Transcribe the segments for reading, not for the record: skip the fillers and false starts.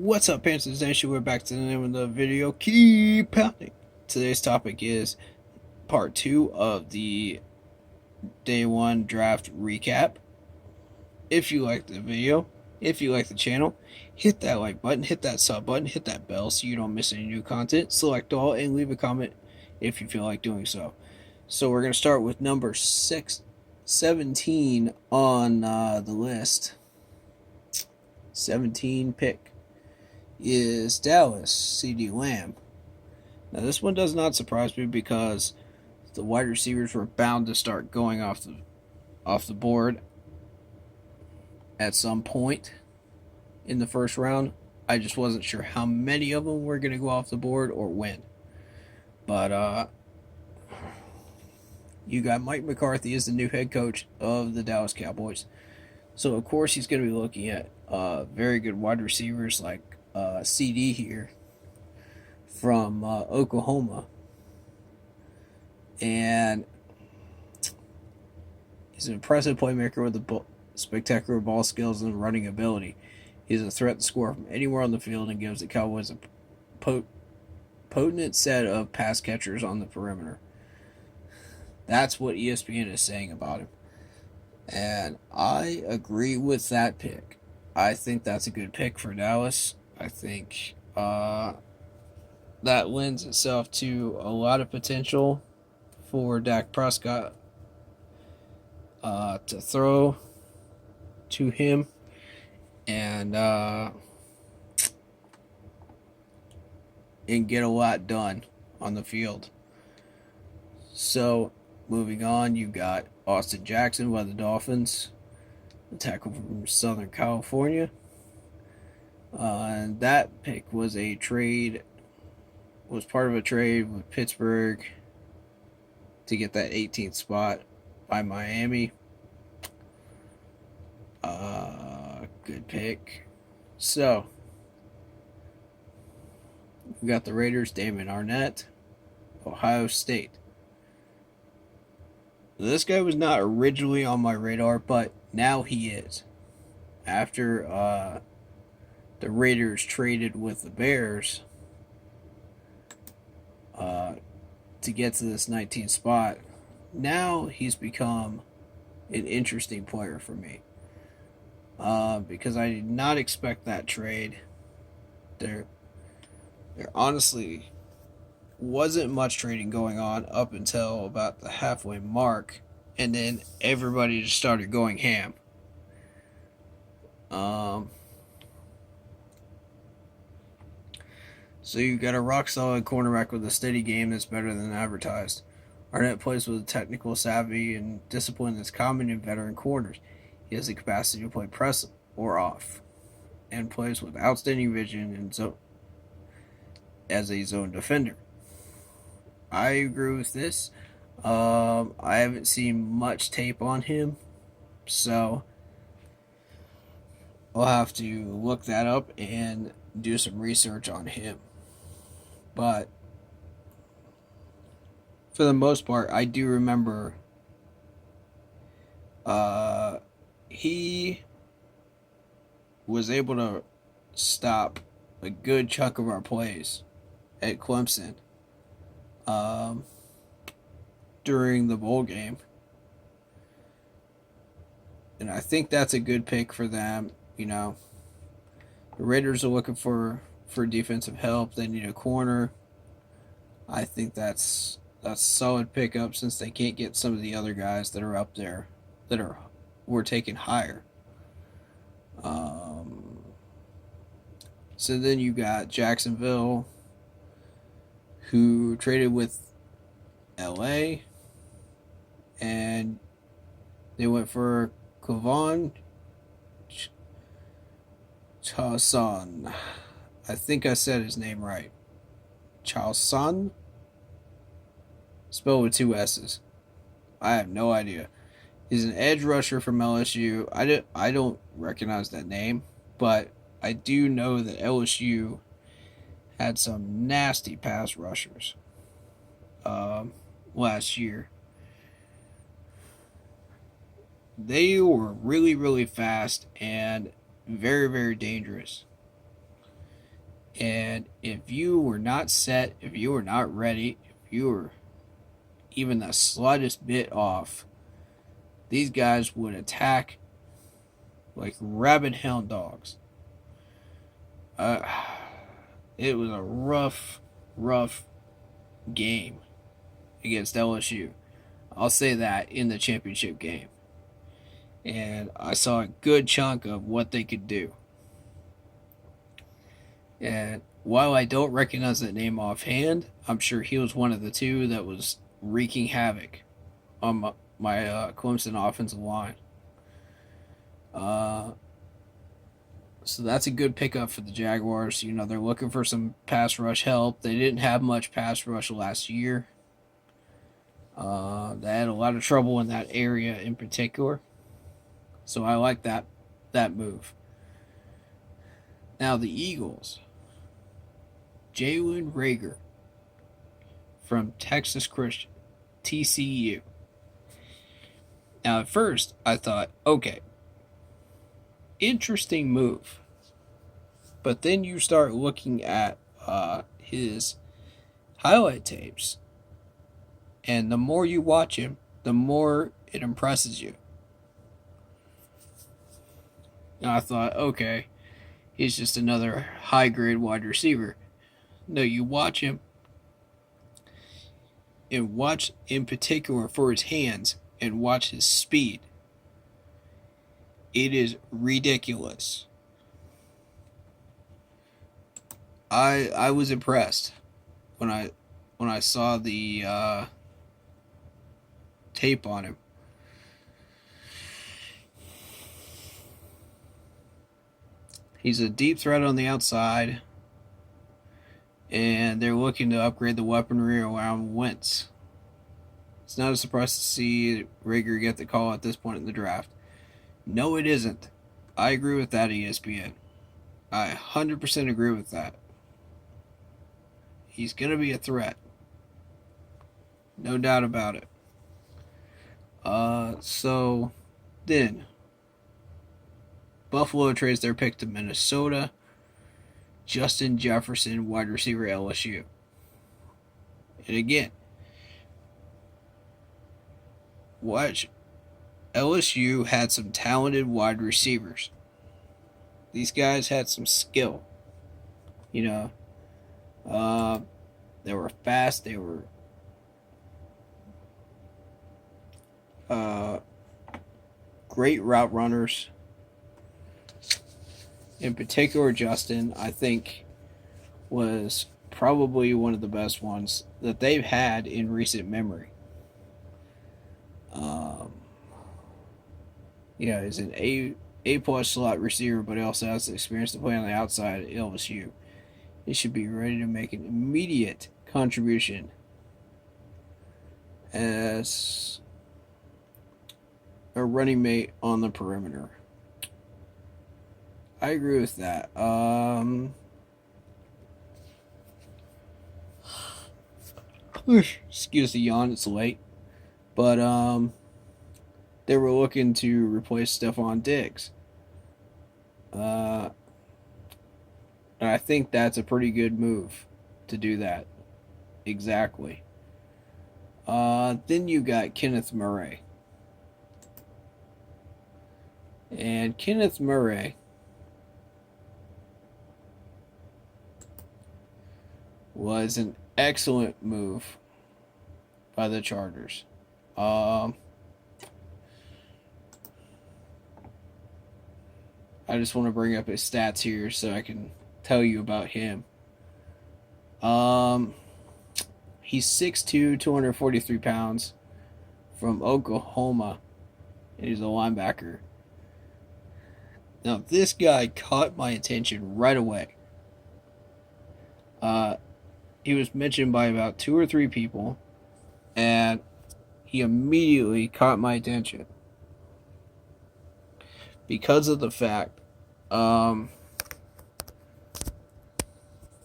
What's up, Panthers Nation? We're back to the name of the video. Keep pounding. Today's topic is part two of the day one draft recap. If you like the video, if you like the channel, hit that like button, hit that sub button, hit that bell so you don't miss any new content. Select all and leave a comment if you feel like doing so. So we're going to start with number 17 on the list. 17 pick is Dallas CeeDee Lamb. Now this one does not surprise me because the wide receivers were bound to start going off the board at some point in the first round. I just wasn't sure how many of them were going to go off the board or when. But you got Mike McCarthy as the new head coach of the Dallas Cowboys. So of course he's going to be looking at very good wide receivers like CD here from Oklahoma, and he's an impressive playmaker with spectacular ball skills and running ability. He's a threat to score from anywhere on the field and gives the Cowboys a potent set of pass catchers on the perimeter. That's what ESPN is saying about him, and I agree with that pick. I think that's a good pick for Dallas. I think that lends itself to a lot of potential for Dak Prescott to throw to him and get a lot done on the field. So, moving on, you got Austin Jackson by the Dolphins, the tackle from Southern California. And that pick was part of a trade with Pittsburgh to get that 18th spot by Miami. Good pick. So, we got the Raiders, Damon Arnett, Ohio State. This guy was not originally on my radar, but now he is. After the Raiders traded with the Bears to get to this 19th spot, now he's become an interesting player for me. Because I did not expect that trade. There honestly wasn't much trading going on up until about the halfway mark, and then everybody just started going ham. So you've got a rock solid cornerback with a steady game that's better than advertised. Arnett plays with technical savvy and discipline that's common in veteran corners. He has the capacity to play press or off, and plays with outstanding vision and as a zone defender. I agree with this. I haven't seen much tape on him, so I'll have to look that up and do some research on him. But for the most part, I do remember he was able to stop a good chunk of our plays at Clemson during the bowl game. And I think that's a good pick for them. You know, the Raiders are looking for defensive help. They need a corner. I think that's a solid pickup since they can't get some of the other guys that are up there that were taken higher. So then you got Jacksonville, who traded with LA, and they went for Kevon Chausson. I think I said his name right. Chausson? Spelled with two S's. I have no idea. He's an edge rusher from LSU. I don't recognize that name, but I do know that LSU had some nasty pass rushers last year. They were really, really fast and very, very dangerous. And if you were not set, if you were not ready, if you were even the slightest bit off, these guys would attack like rabid hound dogs. Uh, it was a rough game against LSU. I'll say that in the championship game. And I saw a good chunk of what they could do. And while I don't recognize that name offhand, I'm sure he was one of the two that was wreaking havoc on my Clemson offensive line. Uh, so that's a good pickup for the Jaguars. You know, they're looking for some pass rush help. They didn't have much pass rush last year. They had a lot of trouble in that area in particular. So I like that move. Now the Eagles. Jalen Reagor from Texas Christian, TCU. Now at first I thought, okay, interesting move. But then you start looking at his highlight tapes, and the more you watch him, the more it impresses you. And I thought, okay, he's just another high grade wide receiver. No, you watch him and watch in particular for his hands and watch his speed. It is ridiculous. I was impressed when I saw the tape on him. He's a deep threat on the outside, and they're looking to upgrade the weaponry around Wentz. It's not a surprise to see Reagor get the call at this point in the draft. No, it isn't. I agree with that, ESPN. I 100% agree with that. He's going to be a threat. No doubt about it. So then, Buffalo trades their pick to Minnesota. Justin Jefferson, wide receiver, LSU. And again, watch. LSU had some talented wide receivers. These guys had some skill. You know, they were fast. They were great route runners. In particular, Justin, I think, was probably one of the best ones that they've had in recent memory. He's an A plus slot receiver, but he also has the experience to play on the outside at LSU. He should be ready to make an immediate contribution as a running mate on the perimeter. I agree with that. Excuse the yawn, it's late. But they were looking to replace Stephon Diggs. And I think that's a pretty good move to do that. Exactly. Then you got Kenneth Murray. And Kenneth Murray was an excellent move by the Chargers. I just want to bring up his stats here so I can tell you about him. He's 6'2", 243 pounds, from Oklahoma, and he's a linebacker. Now, this guy caught my attention right away. He was mentioned by about 2 or 3 people, and he immediately caught my attention because of the fact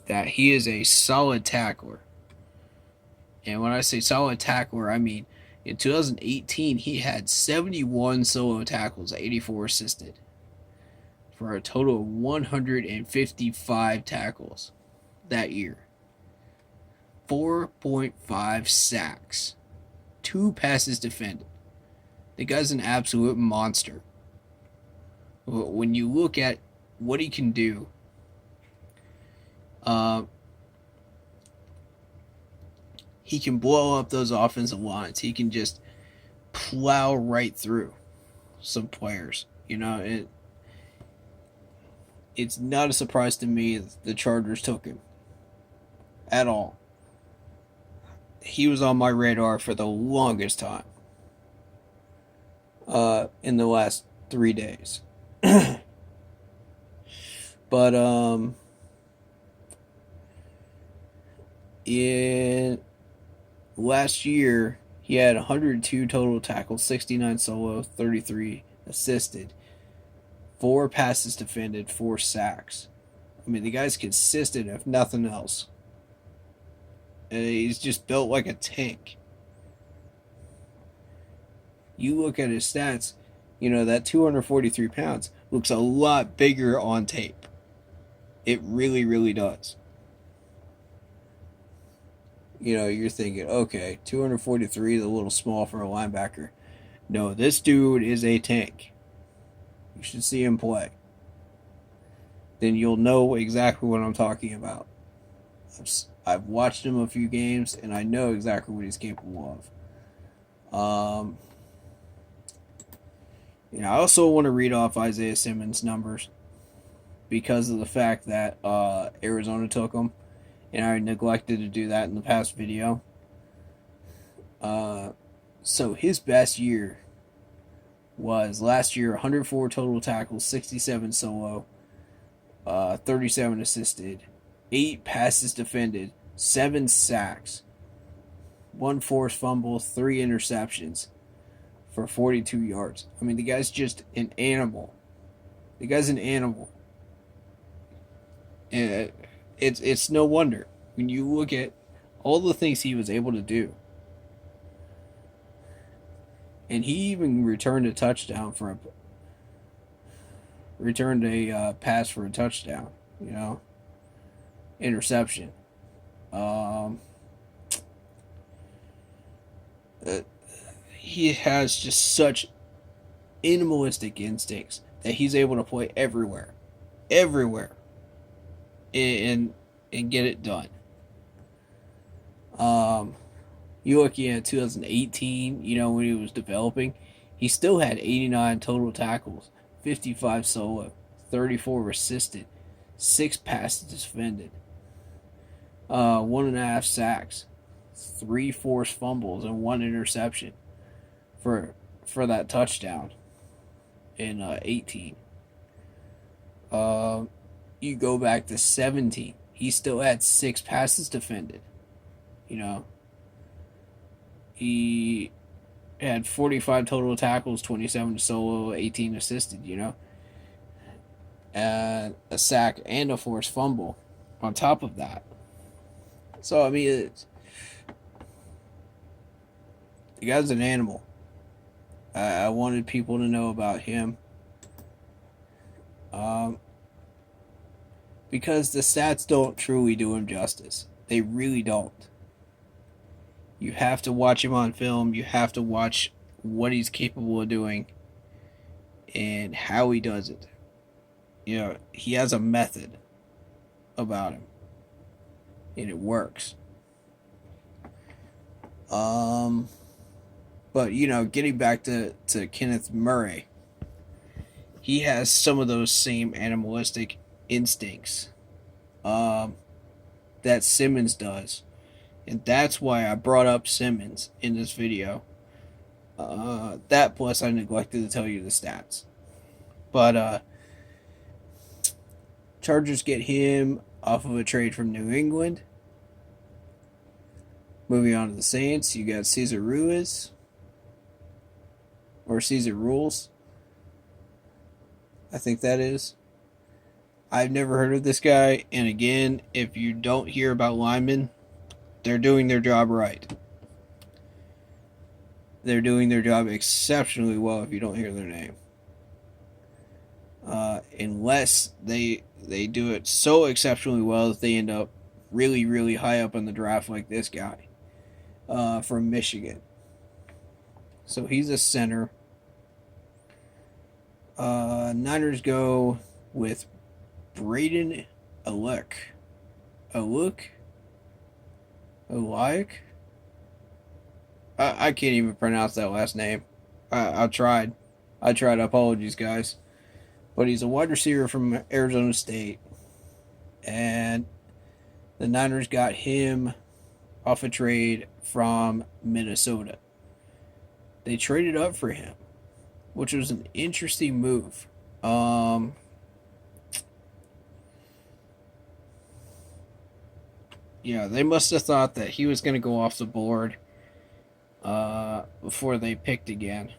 that he is a solid tackler. And when I say solid tackler, I mean in 2018 he had 71 solo tackles, 84 assisted, for a total of 155 tackles. that year. 4.5 sacks. 2 passes defended. The guy's an absolute monster. When you look at what he can do, he can blow up those offensive lines. He can just plow right through some players. It's not a surprise to me that the Chargers took him at all. He was on my radar for the longest time in the last 3 days. But in last year, he had 102 total tackles, 69 solo, 33 assisted, 4 passes defended, 4 sacks. I mean, the guy's consistent, if nothing else. And he's just built like a tank. You look at his stats, that 243 pounds looks a lot bigger on tape. It really, really does. You're thinking, okay, 243 is a little small for a linebacker. No, this dude is a tank. You should see him play. Then you'll know exactly what I'm talking about. I've watched him a few games, and I know exactly what he's capable of. I also want to read off Isaiah Simmons' numbers because of the fact that Arizona took him, and I neglected to do that in the past video. So his best year was last year: 104 total tackles, 67 solo, 37 assisted, 8 passes defended, 7 sacks, 1 forced fumble, 3 interceptions for 42 yards. I mean, the guy's just an animal. The guy's an animal. And it's no wonder when you look at all the things he was able to do. And he even returned a pass for a touchdown, interception. He has just such animalistic instincts that he's able to play everywhere, and get it done. You look at 2018, when he was developing, he still had 89 total tackles, 55 solo, 34 assisted, 6 passes defended, 1.5 sacks, 3 forced fumbles, and 1 interception for that touchdown in 18. You go back to 17, he still had 6 passes defended. He had 45 total tackles, 27 solo, 18 assisted, and a sack and a forced fumble on top of that. So, I mean, the guy's an animal. I wanted people to know about him. Because the stats don't truly do him justice. They really don't. You have to watch him on film. You have to watch what he's capable of doing and how he does it. He has a method about him, and it works. But getting back to Kenneth Murray, he has some of those same animalistic instincts that Simmons does. And that's why I brought up Simmons in this video. That plus I neglected to tell you the stats. But Chargers get him off of a trade from New England. Moving on to the Saints, you got Cesar Ruiz. Or Cesar Rules. I think that is. I've never heard of this guy. And again, if you don't hear about linemen, they're doing their job right. They're doing their job exceptionally well if you don't hear their name. Unless they do it so exceptionally well that they end up really, really high up in the draft like this guy from Michigan. So he's a center. Niners go with Braden Alek. Alek? I can't even pronounce that last name. I tried. I tried. Apologies, guys. But he's a wide receiver from Arizona State. And the Niners got him off a trade from Minnesota. They traded up for him, which was an interesting move. Yeah, they must have thought that he was going to go off the board before they picked again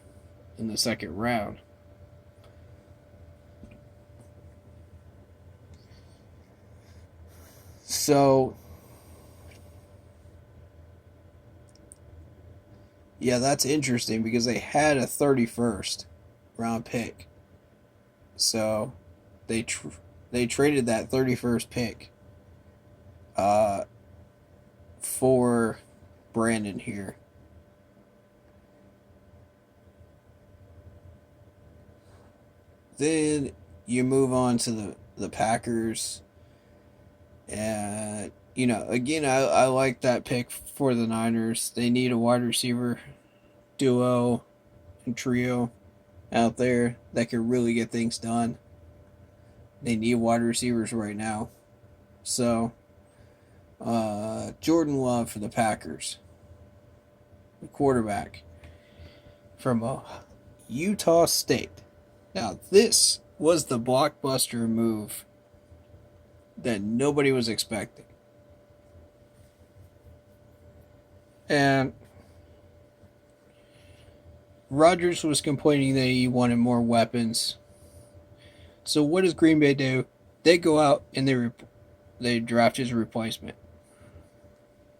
in the second round. So, yeah, that's interesting because they had a 31st round pick. So, they traded that 31st pick uh, for Brandon here. Then you move on to the Packers. And, again, I like that pick for the Niners. They need a wide receiver duo and trio out there that can really get things done. They need wide receivers right now. So, Jordan Love for the Packers, the quarterback from Utah State. Now, this was the blockbuster move that nobody was expecting. And Rodgers was complaining that he wanted more weapons. So what does Green Bay do? They go out and they draft his replacement.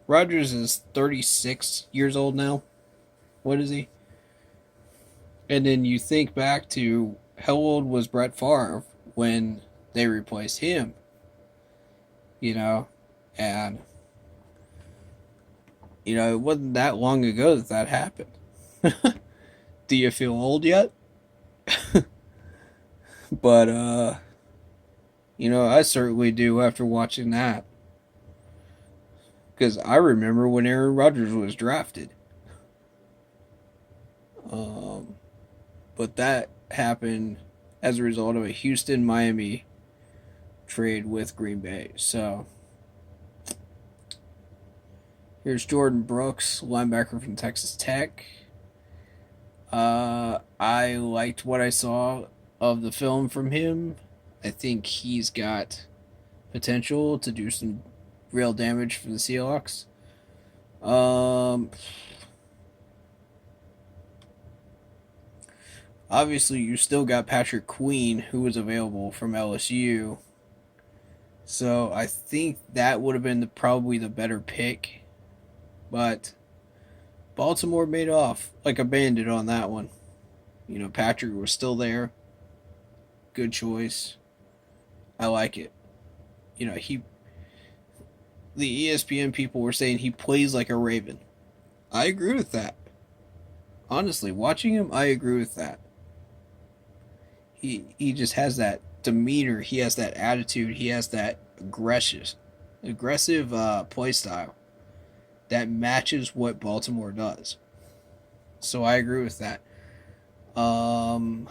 Rodgers is 36 years old now. What is he? And then you think back to how old was Brett Favre when they replaced him? And it wasn't that long ago that happened. Do you feel old yet? But I certainly do after watching that. Because I remember when Aaron Rodgers was drafted. But that happened as a result of a Houston Miami trade with Green Bay. So here's Jordan Brooks, linebacker from Texas Tech. I liked what I saw of the film from him. I think he's got potential to do some real damage for the Seahawks. Obviously, you still got Patrick Queen, who was available from LSU. So I think that would have been probably the better pick. But Baltimore made off like a bandit on that one. Patrick was still there. Good choice. I like it. The ESPN people were saying he plays like a Raven. I agree with that. Honestly, watching him, I agree with that. He just has that demeanor. He has that attitude. He has that aggressive play style that matches what Baltimore does. So I agree with that. So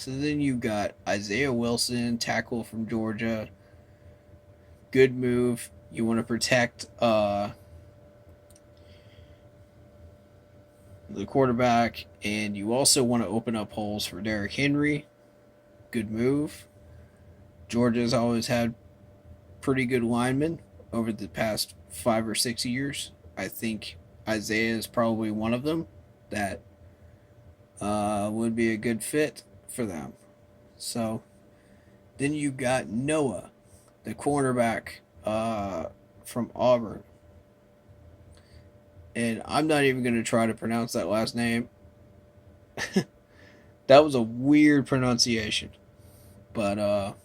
then you got Isaiah Wilson, tackle from Georgia. Good move. You want to protect the quarterback, and you also want to open up holes for Derrick Henry. Good move. Georgia's always had pretty good linemen over the past 5 or 6 years. I think Isaiah is probably one of them that would be a good fit for them. So then you got Noah, the cornerback from Auburn. And I'm not even going to try to pronounce that last name. That was a weird pronunciation. But,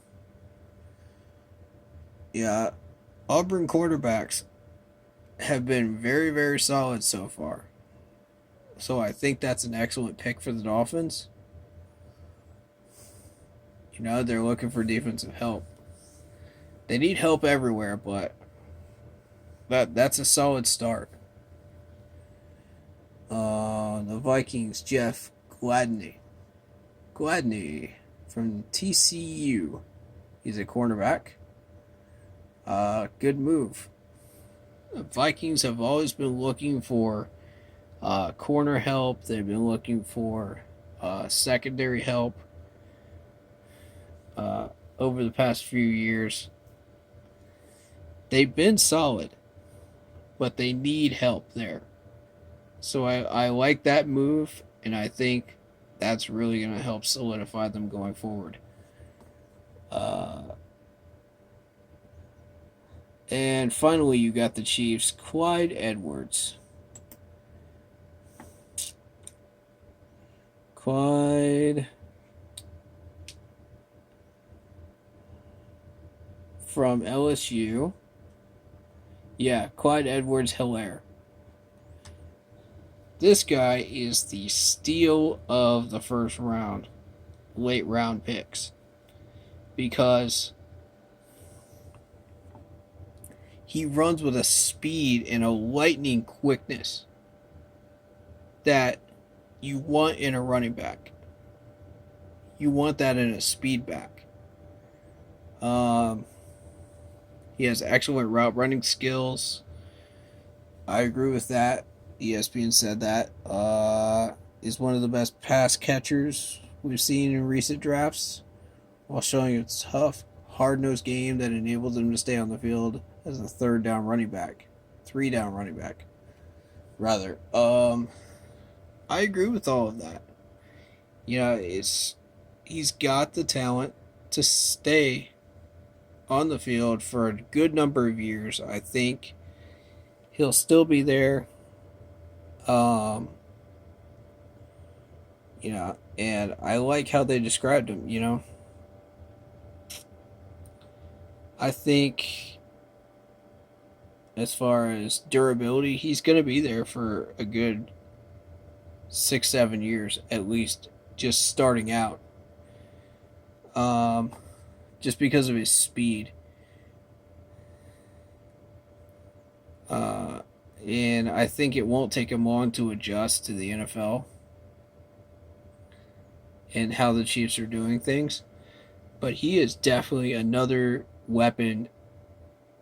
yeah, Auburn quarterbacks have been very, very solid so far. So I think that's an excellent pick for the Dolphins. You know, they're looking for defensive help. They need help everywhere, but that's a solid start. The Vikings, Jeff Gladney. Gladney from TCU. He's a cornerback. Good move. The Vikings have always been looking for corner help. They've been looking for secondary help over the past few years. They've been solid, but they need help there. So I like that move, and I think that's really going to help solidify them going forward. And finally, you got the Chiefs, Clyde Edwards. Clyde from LSU. Yeah, Clyde Edwards-Helaire. This guy is the steal of the first round, late round picks, because he runs with a speed and a lightning quickness that you want in a running back. You want that in a speed back. He has excellent route running skills. I agree with that. ESPN said that. Is one of the best pass catchers we've seen in recent drafts, while showing a tough, hard-nosed game that enabled him to stay on the field as a three down running back, rather. I agree with all of that. You know, he's got the talent to stay on the field for a good number of years. I think he'll still be there. You know, and I like how they described him, you know. I think as far as durability, he's going to be there for a good 6-7 years at least, just starting out. Just because of his speed. And I think it won't take him long to adjust to the NFL and how the Chiefs are doing things. But he is definitely another weapon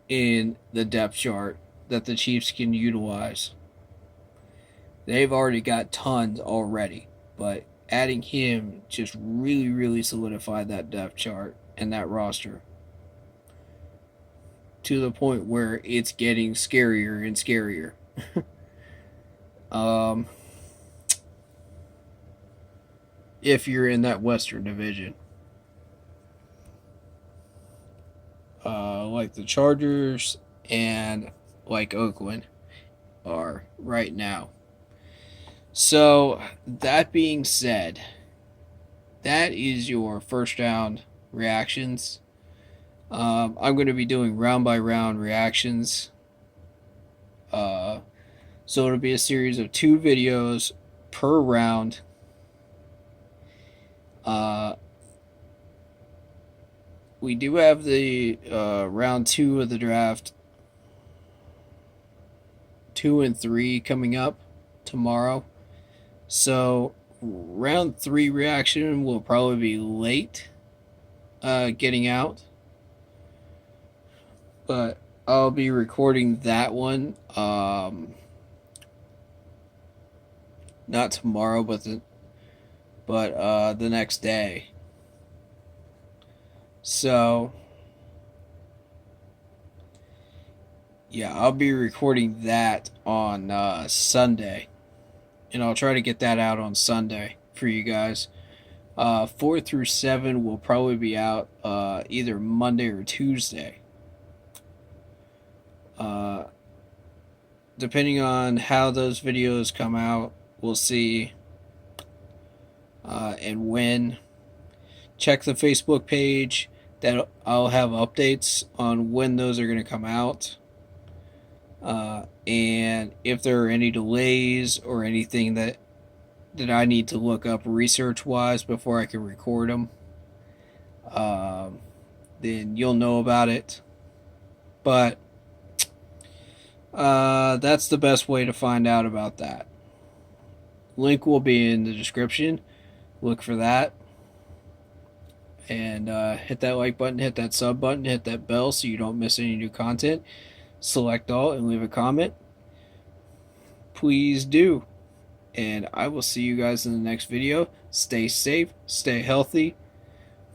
in the depth chart that the Chiefs can utilize. They've already got tons already, but adding him just really, really solidified that depth chart and that roster to the point where it's getting scarier and scarier. If you're in that Western Division. Like the Chargers and like Oakland are right now. So, that being said, that is your first round reactions. I'm going to be doing round by round reactions. So it'll be a series of 2 videos per round. We do have the round 2 of the draft, 2 and 3 coming up tomorrow. So round 3 reaction will probably be late getting out. But I'll be recording that one not tomorrow, but the next day. So yeah, I'll be recording that on Sunday, and I'll try to get that out on Sunday for you guys. 4 through 7 will probably be out either Monday or Tuesday. Depending on how those videos come out, we'll see. And when. Check the Facebook page. that I'll have updates on when those are going to come out. And if there are any delays or anything that I need to look up research wise before I can record them, then you'll know about it. But that's the best way to find out about that. Link will be in the description. Look for that. And hit that like button, hit that sub button, hit that bell so you don't miss any new content. Select all and leave a comment. Please do. And I will see you guys in the next video. Stay safe, stay healthy,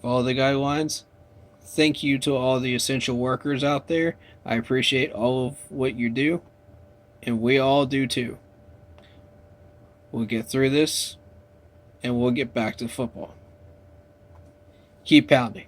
follow the guidelines. Thank you to all the essential workers out there. I appreciate all of what you do, and we all do too. We'll get through this, and we'll get back to football. Keep pounding.